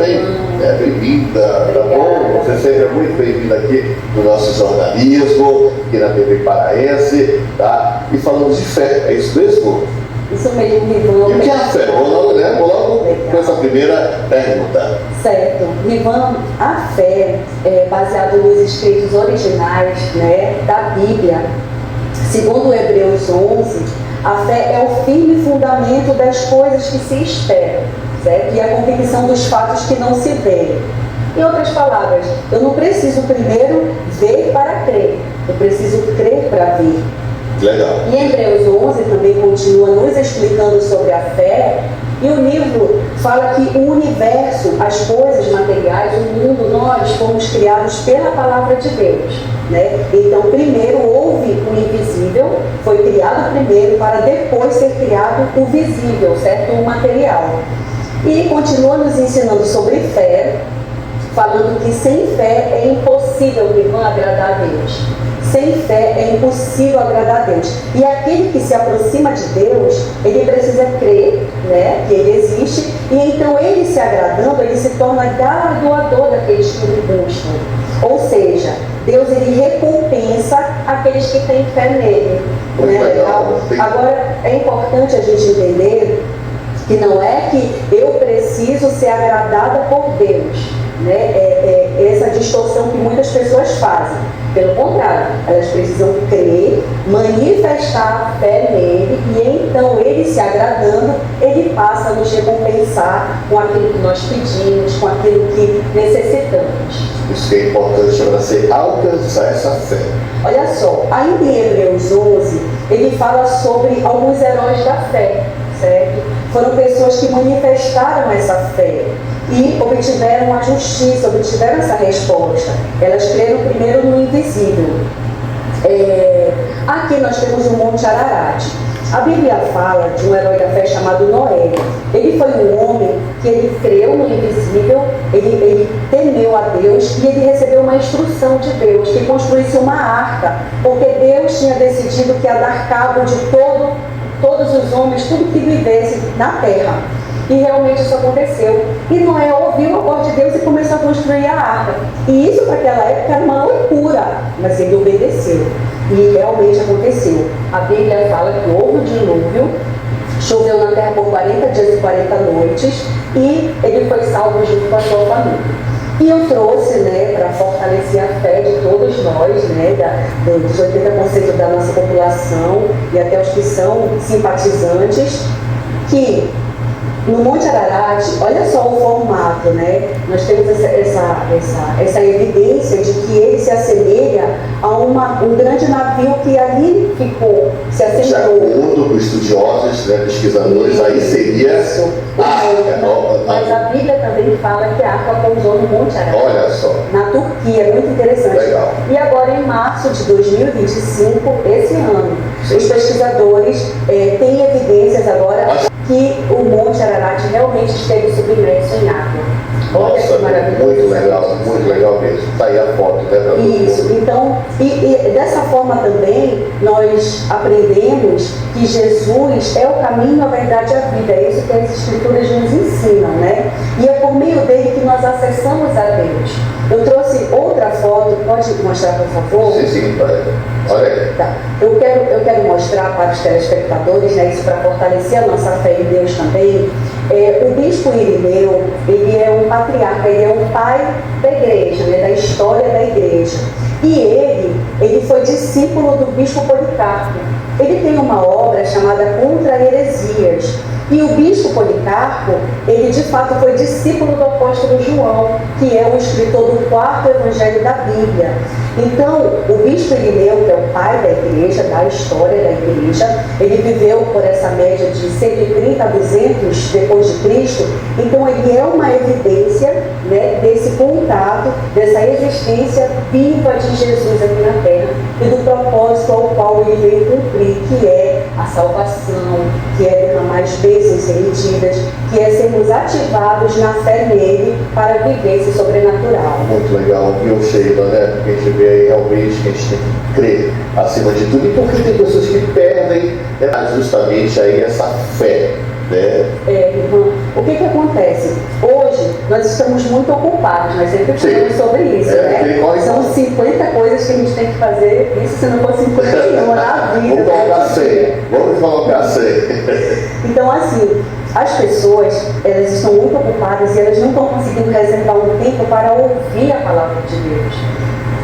também. Bem-vinda, tá bom? Você sempre é muito bem-vinda aqui no nosso jornalismo, aqui na TV Paraense, tá? E falamos de fé, é isso mesmo? Isso mesmo, Rivan. E o que é a fé? Vou logo com essa primeira pergunta. Certo. Rivan, a fé é baseada nos escritos originais, né, da Bíblia. Segundo Hebreus 11, a fé é o firme fundamento das coisas que se esperam, certo? E a convicção dos fatos que não se veem. Em outras palavras, eu não preciso primeiro ver para crer, eu preciso crer para ver. Legal. E Hebreus 11 também continua nos explicando sobre a fé, e o livro fala que o universo, as coisas materiais, o mundo, nós fomos criados pela palavra de Deus, né? Então, primeiro houve o invisível, foi criado primeiro para depois ser criado o visível, certo? O material. E continua nos ensinando sobre fé, falando que sem fé é impossível agradar a Deus. Sem fé é impossível agradar a Deus. E aquele que se aproxima de Deus, ele precisa crer, né, que ele existe, e então ele se agradando, ele se torna galardoador daqueles que o buscam. Ou seja, Deus ele recompensa aqueles que têm fé nele. Né? Agora, é importante a gente entender que não é que eu preciso ser agradada por Deus, né? É essa distorção que muitas pessoas fazem. Pelo contrário, elas precisam crer, manifestar a fé nele, e então ele se agradando, ele passa a nos recompensar com aquilo que nós pedimos, com aquilo que necessitamos. Isso que é importante para você alcançar essa fé. Olha só, ainda em Hebreus 11, ele fala sobre alguns heróis da fé, certo? Foram pessoas que manifestaram essa fé e obtiveram a justiça, obtiveram essa resposta. Elas creram primeiro no invisível. Aqui nós temos o Monte Ararat. A Bíblia fala de um herói da fé chamado Noé. Ele foi um homem que ele creu no invisível, ele temeu a Deus e ele recebeu uma instrução de Deus que construísse uma arca, porque Deus tinha decidido que ia dar cabo de todos os homens, tudo que vivesse na terra. E realmente isso aconteceu. E Noé ouviu a voz de Deus e começou a construir a arca. E isso para aquela época era uma loucura, mas ele obedeceu. E realmente aconteceu. A Bíblia fala que houve um dilúvio, choveu na terra por 40 dias e 40 noites, e ele foi salvo junto com a sua família. E eu trouxe, né, para fortalecer a fé de todos nós, né, dos 80% da nossa população e até os que são simpatizantes, que no Monte Ararat, olha só o formato, né? Nós temos essa evidência de que ele se assemelha a um grande navio que ali ficou, se assentou. Segundo os estudiosos, né, pesquisadores, aí seria a arca. Mas a Bíblia também fala que a arca pousou no Monte Ararat. Olha só. Na Turquia, é muito interessante. Legal. E agora, em março de 2025, esse ano, sim, os pesquisadores têm evidências agora que o Monte Ararat realmente esteve submerso em água. Olha que maravilhoso. Muito legal mesmo. Está aí a foto, né? Isso, então, e dessa forma também, nós aprendemos que Jesus é o caminho, a verdade e a vida. É isso que as Escrituras nos ensinam, né? E é por meio dele que nós acessamos a Deus. Eu trouxe outra foto, pode mostrar, por favor? Sim, olha aí. Tá. Eu quero mostrar para os telespectadores, né, isso para fortalecer a nossa fé em Deus também. O bispo Irineu, ele é um patriarca, ele é um pai da igreja, né, da história da igreja. E ele foi discípulo do bispo Policarpo. Ele tem uma obra chamada Contra Heresias. E o bispo Policarpo, ele de fato foi discípulo do apóstolo João, que é o escritor do 4º evangelho da Bíblia. Então, o bispo Irineu, que é o pai da igreja, da história da igreja, ele viveu por essa média de 130 a 200 depois de Cristo. Então, ele é uma evidência, né, desse contato, dessa existência viva de Jesus aqui na Terra e do propósito ao qual ele veio cumprir, que é a salvação, que é derramar as bênçãos remetidas, que é sermos ativados na fé nele para viver esse sobrenatural. Muito legal, viu, Sheila, né? Porque a gente vê aí realmente que a gente tem que crer acima de tudo. E porque tem pessoas que perdem, né, justamente aí essa fé, né? Irmã, o que acontece? Hoje hoje nós estamos muito ocupados, nós sempre falamos sobre isso, né? São 50 coisas que a gente tem que fazer, isso se não for 51 na vida. Vamos colocar 100. Então, assim, as pessoas, elas estão muito ocupadas e elas não estão conseguindo reservar um tempo para ouvir a palavra de Deus.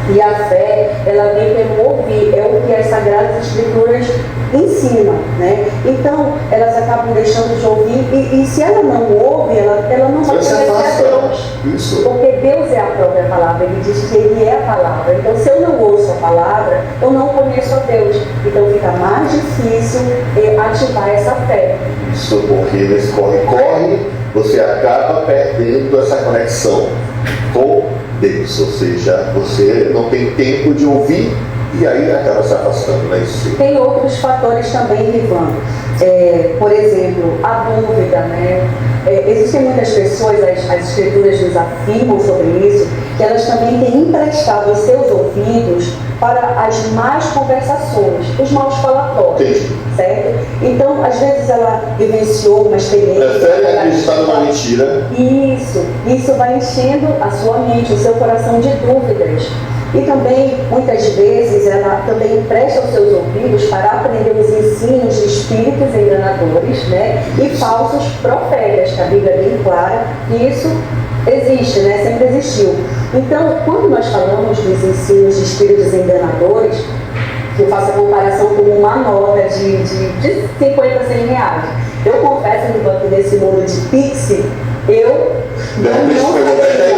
E a fé, ela vem pelo ouvir, é o que as Sagradas Escrituras ensinam, né? Então, elas acabam deixando de ouvir e se ela não ouve, ela não vai conhecer a Deus. Isso. Porque Deus é a própria palavra, Ele diz que Ele é a palavra. Então, se eu não ouço a palavra, eu não conheço a Deus. Então, fica mais difícil ativar essa fé. Isso, porque nesse corre-corre, você acaba perdendo essa conexão com Deus, ou seja, você não tem tempo de ouvir e aí acaba se afastando, né? Isso. Tem outros fatores também, Ivan. Por exemplo, a dúvida, né? Existem muitas pessoas, as escrituras nos afirmam sobre isso, que elas também têm emprestado os seus ouvidos para as más conversações, os maus falatórios, certo? Então, às vezes ela vivenciou uma experiência... Prefere acreditar numa mentira. Isso vai enchendo a sua mente, o seu coração de dúvidas. E também, muitas vezes, ela também empresta os seus ouvidos para aprender os ensinos de espíritos enganadores, né? E falsos profetas, que a Bíblia é bem clara que isso existe, né? Sempre existiu. Então, quando nós falamos dos ensinos de espíritos enganadores, eu faço a comparação com uma nota de 50, 100 reais. Eu confesso que nesse mundo de Pix, tem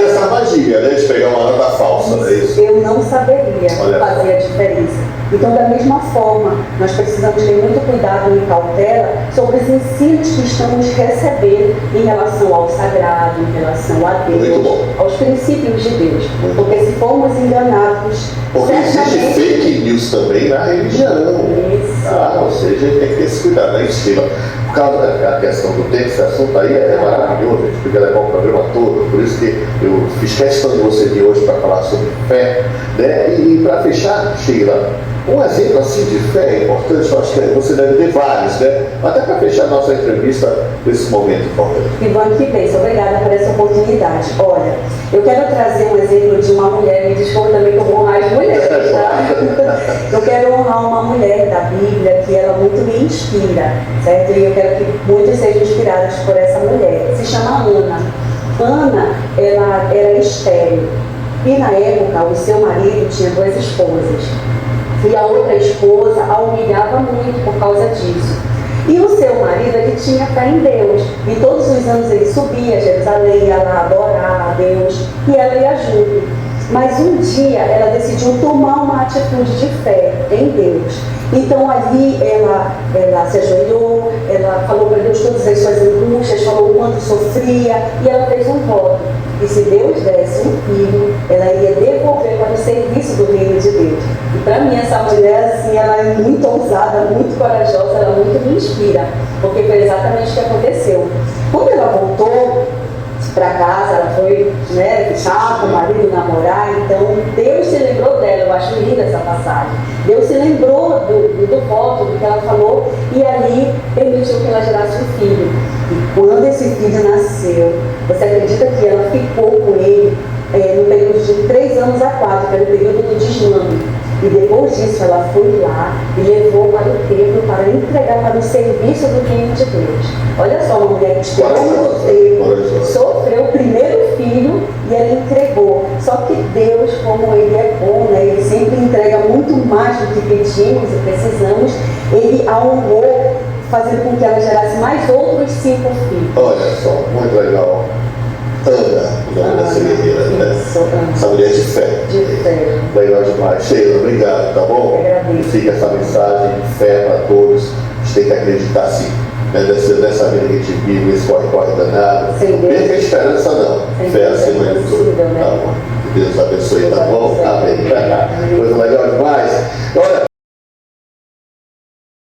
essa magia, né? De pegar uma nota falsa, não é isso? Eu não saberia fazer a diferença. Então, da mesma forma, nós precisamos ter muito cuidado e cautela sobre os ensinos que estamos recebendo em relação ao sagrado, em relação a Deus, aos princípios de Deus. Porque se formos enganados... Porque existe fake news também na religião. Ou seja, a gente tem que ter esse cuidado, né? Por causa da questão do tempo, esse assunto aí é maravilhoso, a gente podia levar o programa todo, por isso que eu fiz questão de você vir hoje para falar sobre fé, né? E para fechar, Sheila, um exemplo assim de fé é importante, eu acho que você deve ter vários, né? Até para fechar a nossa entrevista nesse momento importante. Ivan, que bem, obrigada por essa oportunidade. Olha, eu quero trazer um exemplo de uma mulher, me desculpa também que eu vou honrar as mulheres, tá? Eu quero honrar uma mulher da Bíblia que ela muito me inspira, certo? E eu quero que muitos sejam inspirados por essa mulher. Se chama Ana. Ana, ela era estéril. E na época, o seu marido tinha 2 esposas. E a outra esposa a humilhava muito por causa disso. E o seu marido, ele tinha fé em Deus. E todos os anos ele subia a Jerusalém, ia lá adorar a Deus. E ela ia junto. Mas um dia ela decidiu tomar uma atitude de fé em Deus. Então ali ela se ajoelhou, ela falou para Deus todas as suas angústias, falou o quanto sofria, e ela fez um voto. E se Deus desse um filho, ela iria devolver para o serviço do reino de Deus. E para mim essa mulher, assim, ela é muito ousada, muito corajosa, ela muito me inspira, porque foi exatamente o que aconteceu. Quando ela voltou para casa, ela foi, né, ficar com o marido, namorar, então Deus se lembrou dela, eu acho linda essa passagem. Deus se lembrou do voto, do que ela falou, e ali permitiu que ela gerasse um filho. E quando esse filho nasceu, você acredita que ela ficou com ele no período de 3 anos a 4, que era o período do desmame. E depois disso ela foi lá e levou para o templo para entregar para o serviço do reino de Deus. Olha só, uma mulher que esperou muito tempo, sofreu o primeiro filho e ela entregou. Só que Deus, como Ele é bom, né? Ele sempre entrega muito mais do que pedimos e precisamos. Ele a honrou, fazendo com que ela gerasse mais outros 5 filhos. Olha só, muito legal. Ana, o nome dessa guerreira, né? Essa mulher de fé. De fé. Legal demais. Sheila, obrigado, tá bom? Fica essa mensagem de fé para todos. A gente tem que acreditar sim. Nessa vida que a gente vive, esse corre-corre danado. Não perca a esperança, não. Fé acima de tudo. Tá bom? Que Deus abençoe, tá bom? Amém. Coisa legal demais. Olha,